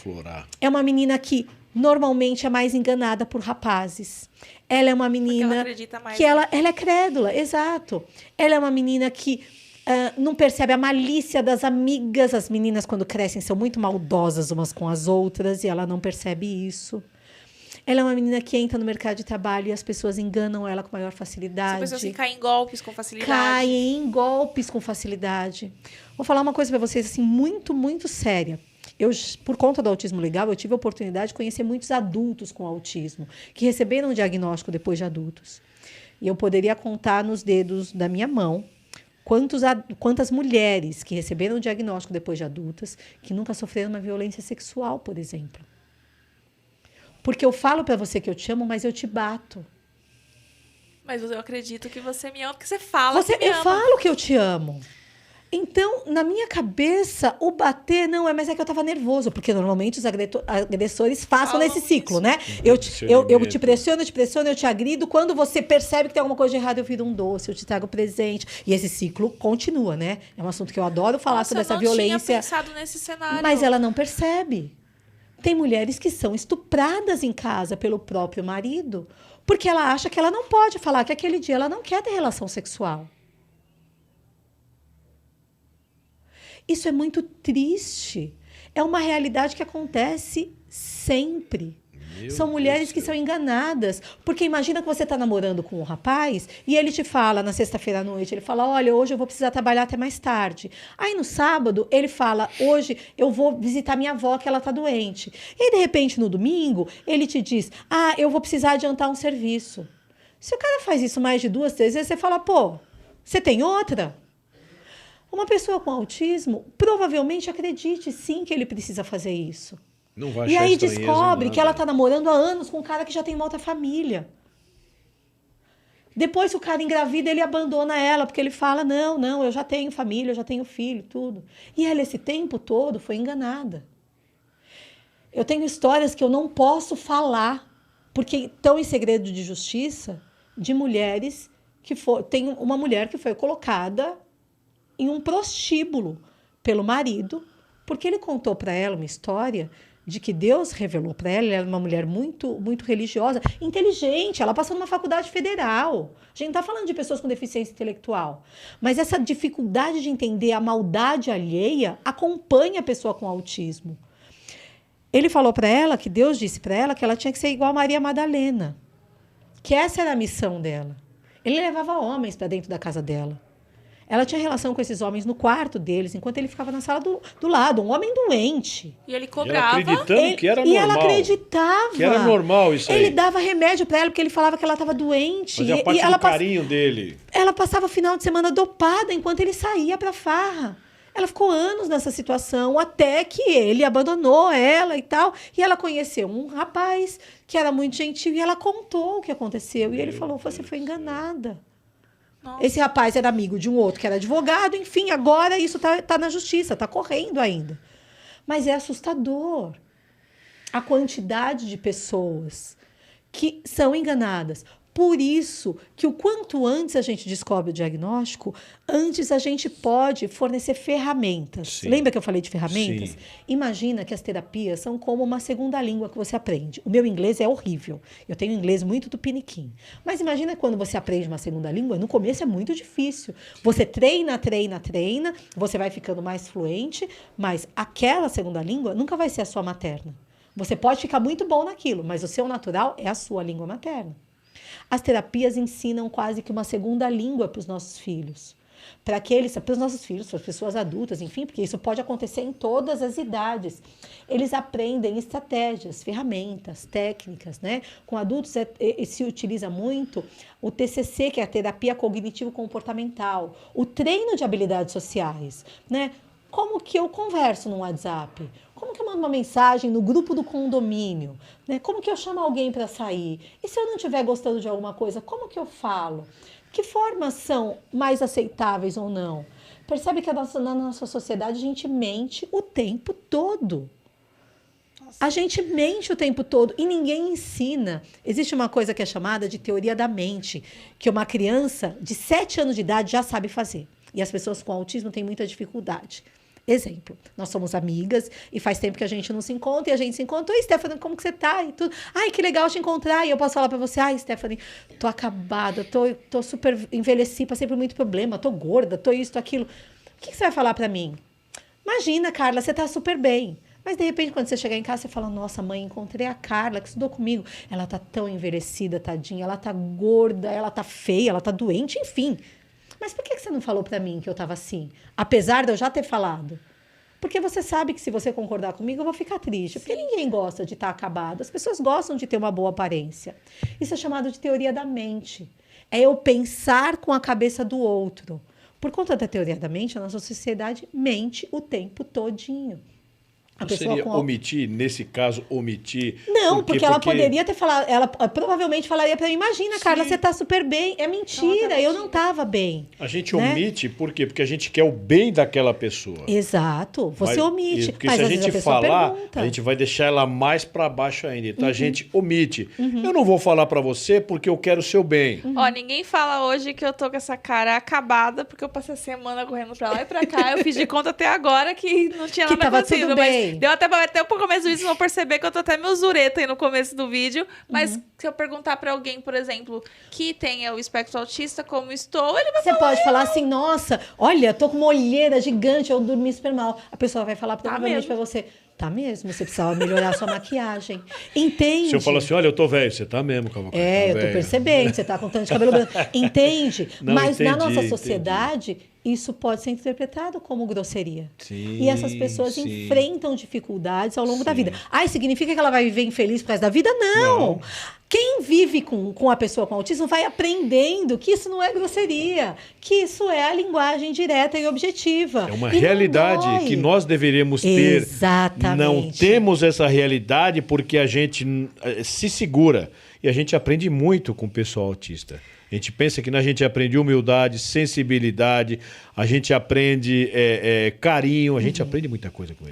Florar. É uma menina que normalmente é mais enganada por rapazes. Ela é uma menina Porque ela acredita mais, que ela é crédula, exato. Ela é uma menina que não percebe a malícia das amigas. As meninas, quando crescem, são muito maldosas umas com as outras e ela não percebe isso. Ela é uma menina que entra no mercado de trabalho e as pessoas enganam ela com maior facilidade. São pessoas que caem em golpes com facilidade. Caem em golpes com facilidade. Vou falar uma coisa para vocês assim muito, muito séria. Eu, por conta do autismo legal, eu tive a oportunidade de conhecer muitos adultos com autismo que receberam um diagnóstico depois de adultos. E eu poderia contar nos dedos da minha mão quantas mulheres que receberam o diagnóstico depois de adultas que nunca sofreram uma violência sexual, por exemplo. Porque eu falo para você que eu te amo, mas eu te bato. Mas eu acredito que você me ama, porque você fala que me Eu ama. falo que eu te amo. Então, na minha cabeça, o bater não é, mas é que eu estava nervoso, porque normalmente os agressores façam Falam nesse ciclo, isso. né? Eu te pressiono, eu te agrido. Quando você percebe que tem alguma coisa de errado, eu viro um doce, eu te trago presente. E esse ciclo continua, né? É um assunto que eu adoro falar sobre essa violência. Eu não tinha pensado nesse cenário. Mas ela não percebe. Tem mulheres que são estupradas em casa pelo próprio marido, porque ela acha que ela não pode falar que aquele dia ela não quer ter relação sexual. Isso é muito triste. É uma realidade que acontece sempre. São mulheres que são enganadas. Porque imagina que você está namorando com um rapaz e ele te fala na sexta-feira à noite, ele fala, olha, hoje eu vou precisar trabalhar até mais tarde. Aí no sábado ele fala, hoje eu vou visitar minha avó que ela está doente. E de repente no domingo ele te diz, eu vou precisar adiantar um serviço. Se o cara faz isso mais de 2, 3 vezes, você fala, pô, você tem outra? Uma pessoa com autismo provavelmente acredite sim que ele precisa fazer isso. Não vai e achar aí estranheza em descobre nada. que ela está namorando há anos com um cara que já tem uma outra família. Depois que o cara engravida, ele abandona ela, porque ele fala, não, eu já tenho família, eu já tenho filho, tudo. E ela esse tempo todo foi enganada. Eu tenho histórias que eu não posso falar, porque estão em segredo de justiça, de mulheres que tem uma mulher que foi colocada em um prostíbulo pelo marido, porque ele contou para ela uma história de que Deus revelou para ela. Ela era uma mulher muito, muito religiosa, inteligente, ela passou numa faculdade federal. A gente não está falando de pessoas com deficiência intelectual, mas essa dificuldade de entender a maldade alheia acompanha a pessoa com autismo. Ele falou para ela, que Deus disse para ela que ela tinha que ser igual a Maria Madalena, que essa era a missão dela. Ele levava homens para dentro da casa dela. Ela tinha relação com esses homens no quarto deles, enquanto ele ficava na sala do lado, um homem doente. E ele cobrava. E ela acreditando que era normal. E ela acreditava. Que era normal isso aí. Ele dava remédio para ela, porque ele falava que ela estava doente. Fazia parte do carinho dele. Ela passava o final de semana dopada, enquanto ele saía para farra. Ela ficou anos nessa situação, até que ele abandonou ela e tal. E ela conheceu um rapaz que era muito gentil, e ela contou o que aconteceu. E ele falou, você foi enganada. Nossa. Esse rapaz era amigo de um outro que era advogado, enfim, agora isso tá na justiça, tá correndo ainda. Mas é assustador a quantidade de pessoas que são enganadas. Por isso que o quanto antes a gente descobre o diagnóstico, antes a gente pode fornecer ferramentas. Sim. Lembra que eu falei de ferramentas? Sim. Imagina que as terapias são como uma segunda língua que você aprende. O meu inglês é horrível. Eu tenho inglês muito tupiniquim. Mas imagina quando você aprende uma segunda língua, no começo é muito difícil. Você treina, você vai ficando mais fluente, mas aquela segunda língua nunca vai ser a sua materna. Você pode ficar muito bom naquilo, mas o seu natural é a sua língua materna. As terapias ensinam quase que uma segunda língua para os nossos filhos. Para os nossos filhos, para as pessoas adultas, enfim, porque isso pode acontecer em todas as idades. Eles aprendem estratégias, ferramentas, técnicas, né? Com adultos se utiliza muito o TCC, que é a terapia cognitivo-comportamental, o treino de habilidades sociais, né? Como que eu converso no WhatsApp? Como que eu mando uma mensagem no grupo do condomínio? Né? Como que eu chamo alguém para sair? E se eu não estiver gostando de alguma coisa, como que eu falo? Que formas são mais aceitáveis ou não? Percebe que na nossa sociedade a gente mente o tempo todo. A gente mente o tempo todo e ninguém ensina. Existe uma coisa que é chamada de teoria da mente, que uma criança de 7 anos de idade já sabe fazer. E as pessoas com autismo têm muita dificuldade. Exemplo, nós somos amigas e faz tempo que a gente não se encontra e a gente se encontra. Oi, Stephanie, como que você tá? E tudo. Ai, que legal te encontrar. E eu posso falar pra você, ai, Stephanie, tô acabada, tô super envelheci, passei por muito problema, tô gorda, tô isso, tô aquilo. O que você vai falar pra mim? Imagina, Carla, você tá super bem. Mas, de repente, quando você chegar em casa, você fala, nossa, mãe, encontrei a Carla, que estudou comigo. Ela tá tão envelhecida, tadinha. Ela tá gorda, ela tá feia, ela tá doente, enfim. Mas por que você não falou pra mim que eu tava assim? Apesar de eu já ter falado. Porque você sabe que se você concordar comigo, eu vou ficar triste. Porque ninguém gosta de estar acabado. As pessoas gostam de ter uma boa aparência. Isso é chamado de teoria da mente. É eu pensar com a cabeça do outro. Por conta da teoria da mente, a nossa sociedade mente o tempo todinho. Não seria omitir, nesse caso, omitir? Não, porque ela poderia ter falado, ela provavelmente falaria pra mim, imagina, Sim. Carla, você tá super bem. É mentira, eu não tava bem. A gente né? omite, por quê? Porque a gente quer o bem daquela pessoa. Você omite. Porque mas se a às vezes gente falar, pergunta. a gente vai deixar ela mais para baixo ainda. Então a gente omite. Eu não vou falar para você porque eu quero o seu bem. Ó, ninguém fala hoje que eu tô com essa cara acabada porque eu passei a semana correndo pra lá e pra cá. Eu fiz de conta até agora que não tinha Que nada tava acontecido. tudo bem. Mas deu até pro começo do vídeo, vocês vão perceber que eu tô até meio zureta aí no começo do vídeo. Mas se eu perguntar pra alguém, por exemplo, que tenha o espectro autista, como estou, ele vai Você pode falar assim, nossa, olha, tô com uma olheira gigante, eu dormi super mal. A pessoa vai falar provavelmente mesmo. pra você, tá mesmo, você precisava melhorar a sua maquiagem. Entende? Se eu falar assim, olha, eu tô velho, você tá mesmo, calma. É, tá eu tô percebendo, você tá com tanto de cabelo branco. Entende? Não, Mas na entendi, nossa sociedade, isso pode ser interpretado como grosseria. Sim, E essas pessoas sim. enfrentam dificuldades ao longo da Sim. vida. Ai, significa que ela vai viver infeliz por resto da vida? Não! Quem vive com a pessoa com autismo vai aprendendo que isso não é grosseria, que isso é a linguagem direta e objetiva. É uma E não realidade dói. que nós deveríamos ter. Exatamente. Não temos essa realidade porque a gente se segura. E a gente aprende muito com o pessoal autista. A gente pensa que a gente aprende humildade, sensibilidade, a gente aprende carinho, a gente aprende muita coisa com ele.